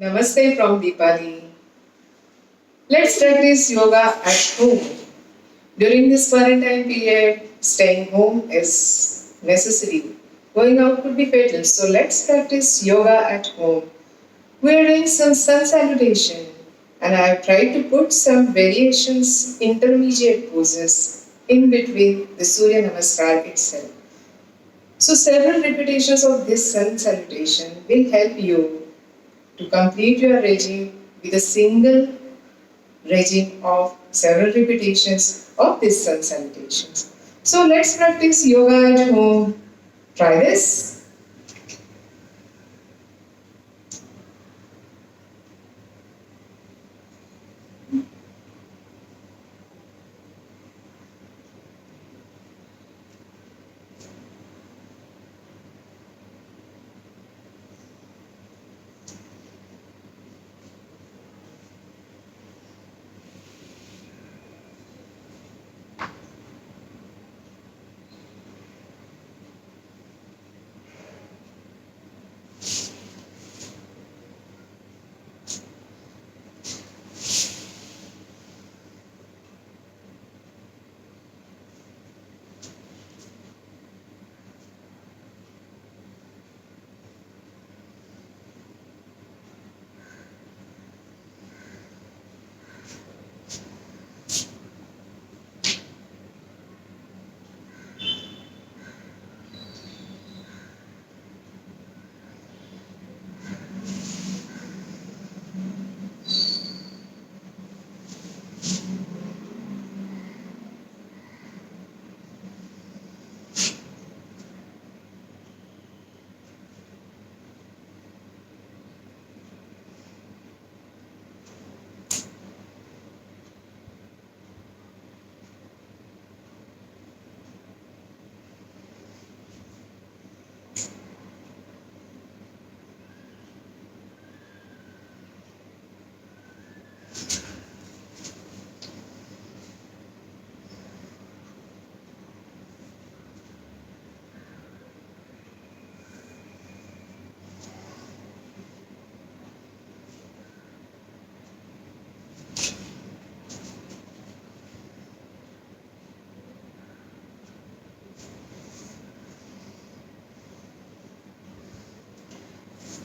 Namaste from Deepali. Let's practice yoga at home. During this quarantine period, staying home is necessary. Going out could be fatal, so let's practice yoga at home. We are doing some sun-salutation, and I have tried to put some variations, intermediate poses in between the Surya Namaskar itself. So several repetitions of this sun-salutation will help you to complete your regime with a single regime of several repetitions of this sun salutations. So let's practice yoga at home. Try this.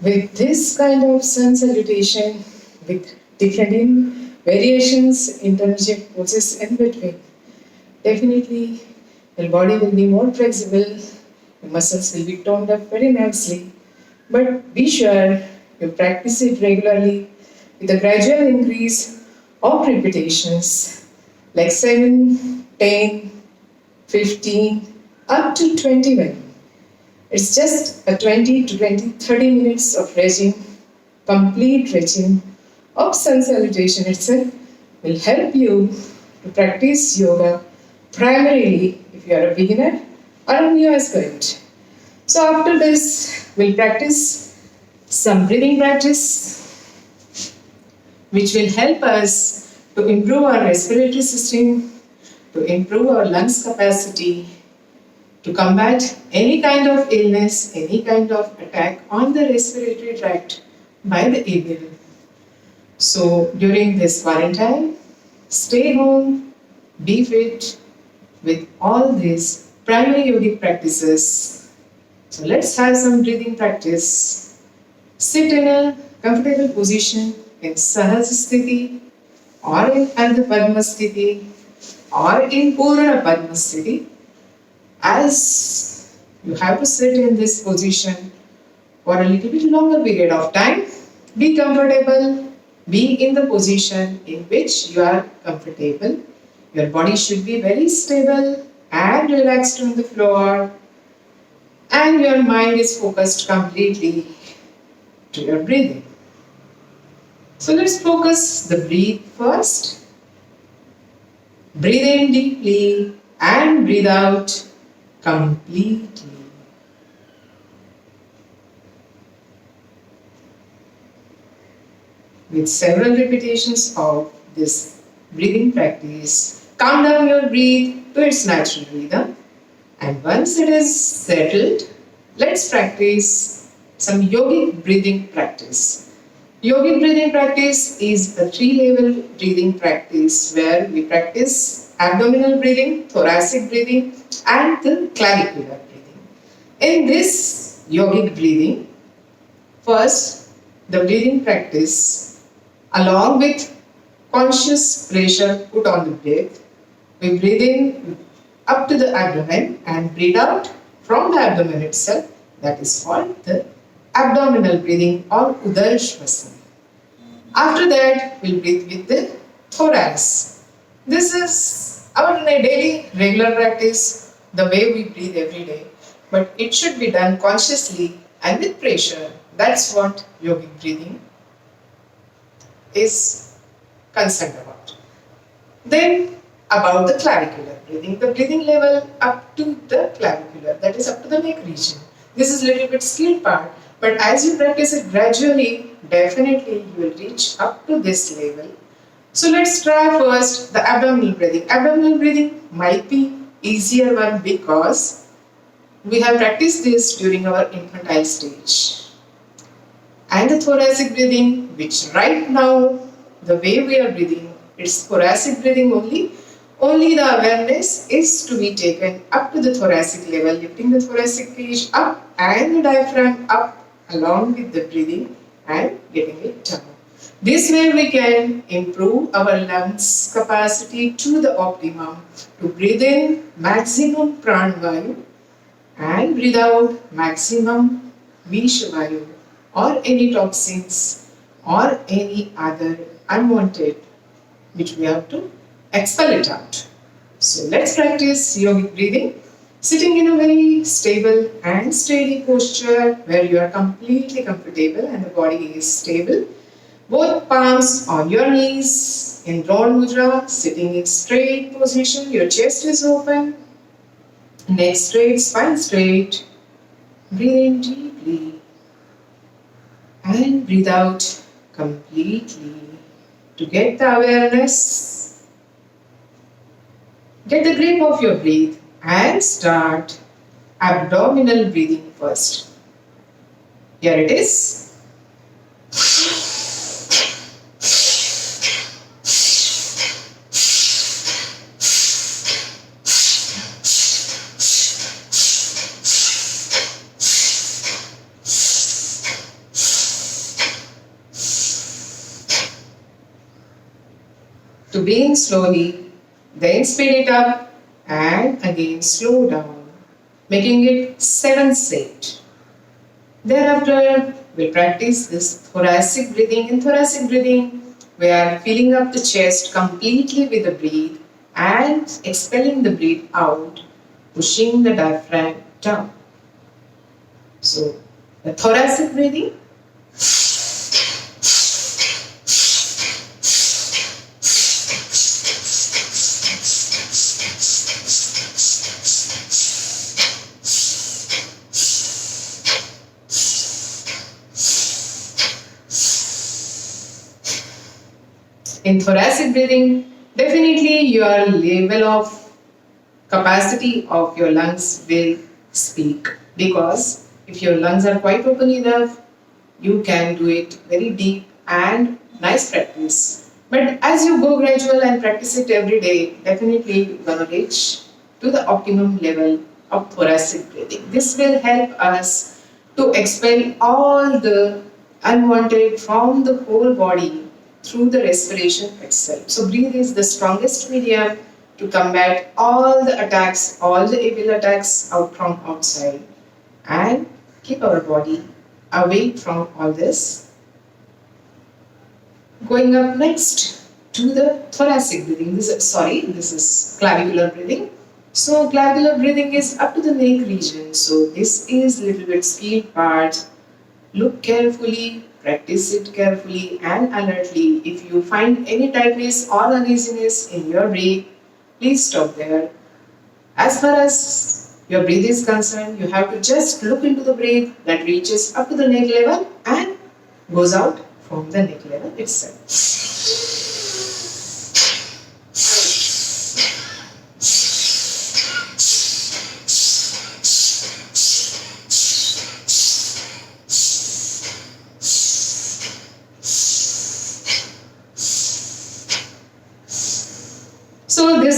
With this kind of sun salutation, with different variations, intermediate poses in between, definitely your body will be more flexible, your muscles will be toned up very nicely. But be sure you practice it regularly with a gradual increase of repetitions like 7, 10, 15, up to 21. It's just a 20 to 30 minutes of regime, complete regime of sun salutation itself will help you to practice yoga primarily if you are a beginner or a new aspirant. So after this, we'll practice some breathing practice which will help us to improve our respiratory system, to improve our lungs capacity, to combat any kind of illness, any kind of attack on the respiratory tract by the avian. So during this quarantine, stay home, be fit with all these primary yogic practices. So let's have some breathing practice. Sit in a comfortable position in Sahasthiti or in Ardha Padma Sthiti or in Purana Padma Sthiti. As you have to sit in this position for a little bit longer period of time, be comfortable, be in the position in which you are comfortable. Your body should be very stable and relaxed on the floor, and your mind is focused completely to your breathing. So let's focus the breath first. Breathe in deeply and breathe out completely. With several repetitions of this breathing practice, calm down your breath to its natural rhythm. And once it is settled, let's practice some yogic breathing practice. Yogic breathing practice is a 3-level breathing practice where we practice abdominal breathing, thoracic breathing, and the clavicular breathing. In this yogic breathing, first the breathing practice along with conscious pressure put on the breath. We breathe in up to the abdomen and breathe out from the abdomen itself. That is called the abdominal breathing or Udarshvasana. After that, we'll breathe with the thorace. This is our daily regular practice, the way we breathe every day. But it should be done consciously and with pressure. That's what yogic breathing is concerned about. Then about the clavicular breathing. The breathing level up to the clavicular, that is up to the neck region. This is a little bit skilled part, but as you practice it gradually, definitely you will reach up to this level. So let's try first the abdominal breathing. Abdominal breathing might be easier one because we have practiced this during our infantile stage. And the thoracic breathing, which right now the way we are breathing, it's thoracic breathing only. Only the awareness is to be taken up to the thoracic level, lifting the thoracic cage up and the diaphragm up along with the breathing and getting it down. This way we can improve our lungs capacity to the optimum to breathe in maximum pranavayu and breathe out maximum vishavayu or any toxins or any other unwanted which we have to expel it out. So let's practice yogic breathing. Sitting in a very stable and steady posture where you are completely comfortable and the body is stable. Both palms on your knees in Drona Mudra, sitting in straight position. Your chest is open, neck straight, spine straight. Breathe in deeply and breathe out completely to get the awareness. Get the grip of your breath and start abdominal breathing first. Here it is. To breathe slowly, then speed it up and again slow down, making it 7 set. Thereafter, we practice this thoracic breathing. In thoracic breathing, we are filling up the chest completely with the breath and expelling the breath out, pushing the diaphragm down. So, the thoracic breathing. In thoracic breathing, definitely your level of capacity of your lungs will speak, because if your lungs are quite open enough, you can do it very deep and nice practice. But as you go gradual and practice it every day, definitely you're going to reach to the optimum level of thoracic breathing. This will help us to expel all the unwanted from the whole body through the respiration itself. So breathe is the strongest medium to combat all the attacks, all the evil attacks out from outside, and keep our body away from all this. Going up next to the thoracic breathing. This is clavicular breathing. So clavicular breathing is up to the neck region. So this is little bit skilled part. Look carefully, practice it carefully and alertly. If you find any tightness or uneasiness in your breath, please stop there. As far as your breath is concerned, you have to just look into the breath that reaches up to the neck level and goes out from the neck level itself.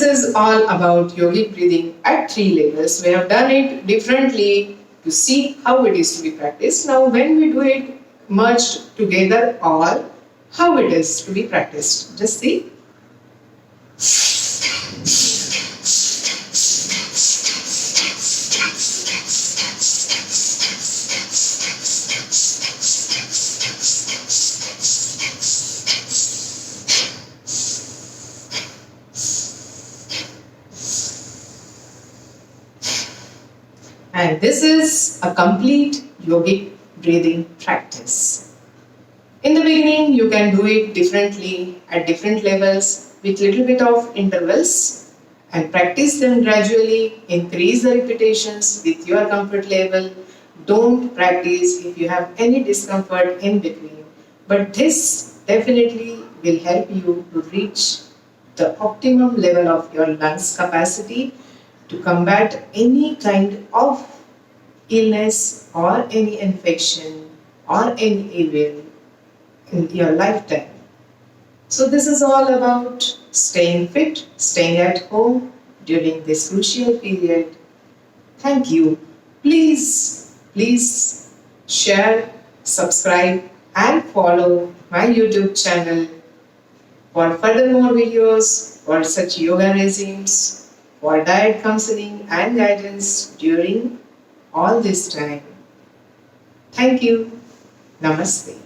is all about yogic breathing at 3 levels. We have done it differently to see how it is to be practiced. Now when we do it merged together, all how it is to be practiced. Just see. And this is a complete yogic breathing practice. In the beginning, you can do it differently at different levels with little bit of intervals and practice them gradually. Increase the repetitions with your comfort level. Don't practice if you have any discomfort in between. But this definitely will help you to reach the optimum level of your lungs capacity to combat any kind of illness or any infection or any evil in your lifetime. So this is all about staying fit, staying at home during this crucial period. Thank you. Please share, subscribe and follow my YouTube channel for further more videos for such yoga regimes, for diet counseling and guidance during all this time. Thank you. Namaste.